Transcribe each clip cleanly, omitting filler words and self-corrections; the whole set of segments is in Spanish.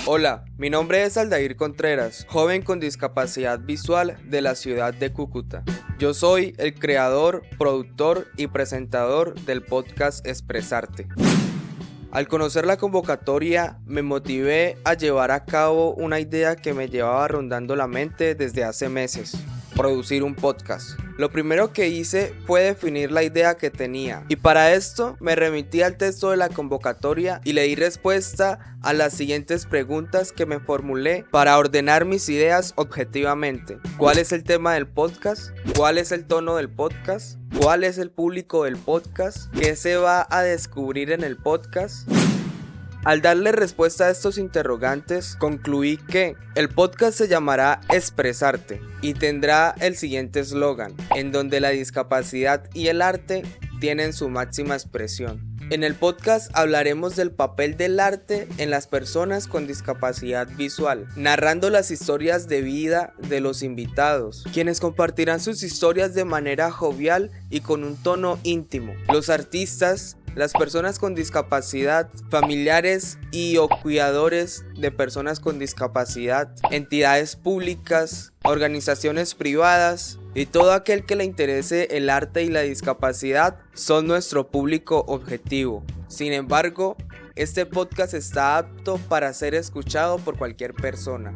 Hola, mi nombre es Aldair Contreras, joven con discapacidad visual de la ciudad de Cúcuta. Yo soy el creador, productor y presentador del podcast Expresarte. Al conocer la convocatoria, me motivé a llevar a cabo una idea que me llevaba rondando la mente desde hace meses: producir un podcast. Lo primero que hice fue definir la idea que tenía, y para esto me remití al texto de la convocatoria y le di respuesta a las siguientes preguntas que me formulé para ordenar mis ideas objetivamente. ¿Cuál es el tema del podcast? ¿Cuál es el tono del podcast? ¿Cuál es el público del podcast? ¿Qué se va a descubrir en el podcast? Al darle respuesta a estos interrogantes, concluí que el podcast se llamará Expresarte y tendrá el siguiente eslogan, en donde la discapacidad y el arte tienen su máxima expresión. En el podcast hablaremos del papel del arte en las personas con discapacidad visual, narrando las historias de vida de los invitados, quienes compartirán sus historias de manera jovial y con un tono íntimo. Los artistas, las personas con discapacidad, familiares y o cuidadores de personas con discapacidad, entidades públicas, organizaciones privadas y todo aquel que le interese el arte y la discapacidad son nuestro público objetivo. Sin embargo, este podcast está apto para ser escuchado por cualquier persona.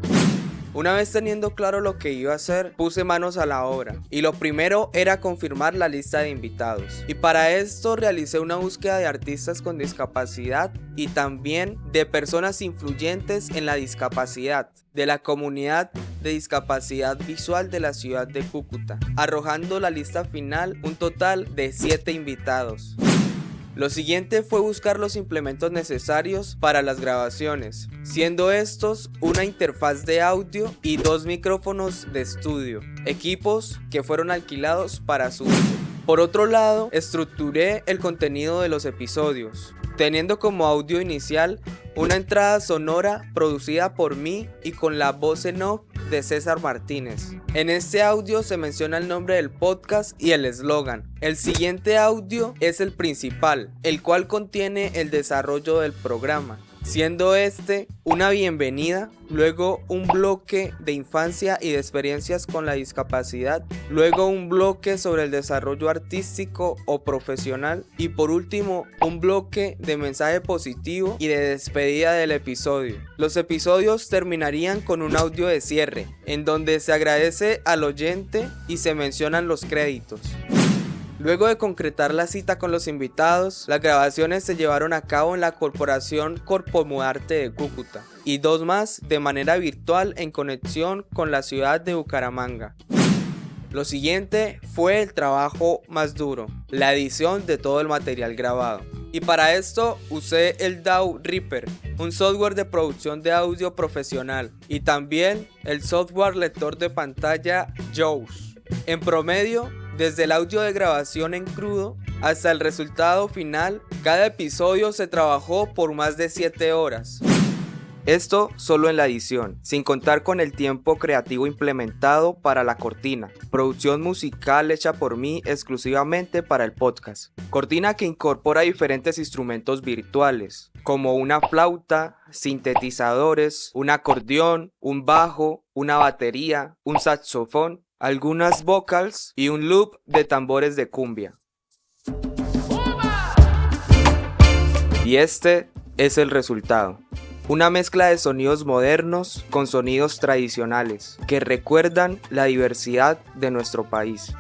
Una vez teniendo claro lo que iba a hacer, puse manos a la obra, y lo primero era confirmar la lista de invitados. Y para esto realicé una búsqueda de artistas con discapacidad y también de personas influyentes en la discapacidad, de la comunidad de discapacidad visual de la ciudad de Cúcuta, arrojando la lista final un total de 7 invitados. Lo siguiente fue buscar los implementos necesarios para las grabaciones, siendo estos una interfaz de audio y 2 micrófonos de estudio, equipos que fueron alquilados para su uso. Por otro lado, estructuré el contenido de los episodios, teniendo como audio inicial una entrada sonora producida por mí y con la voz en off de César Martínez. En este audio se menciona el nombre del podcast y el eslogan. El siguiente audio es el principal, el cual contiene el desarrollo del programa, siendo este una bienvenida, luego un bloque de infancia y de experiencias con la discapacidad, luego un bloque sobre el desarrollo artístico o profesional y por último un bloque de mensaje positivo y de despedida del episodio. Los episodios terminarían con un audio de cierre, en donde se agradece al oyente y se mencionan los créditos. Luego de concretar la cita con los invitados, las grabaciones se llevaron a cabo en la Corporación Corpomuarte de Cúcuta y 2 más de manera virtual en conexión con la ciudad de Bucaramanga. Lo siguiente fue el trabajo más duro, la edición de todo el material grabado. Y para esto usé el DAW Reaper, un software de producción de audio profesional, y también el software lector de pantalla JAWS. En promedio, desde el audio de grabación en crudo hasta el resultado final, cada episodio se trabajó por más de 7 horas. Esto solo en la edición, sin contar con el tiempo creativo implementado para la cortina, producción musical hecha por mí exclusivamente para el podcast. Cortina que incorpora diferentes instrumentos virtuales, como una flauta, sintetizadores, un acordeón, un bajo, una batería, un saxofón, algunas vocals y un loop de tambores de cumbia. Y este es el resultado. Una mezcla de sonidos modernos con sonidos tradicionales que recuerdan la diversidad de nuestro país.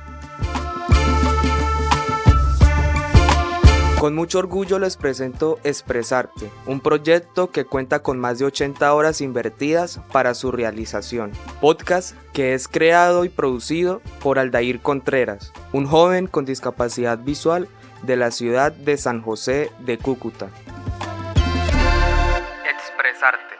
Con mucho orgullo les presento Expresarte, un proyecto que cuenta con más de 80 horas invertidas para su realización. Podcast que es creado y producido por Aldair Contreras, un joven con discapacidad visual de la ciudad de San José de Cúcuta. Expresarte.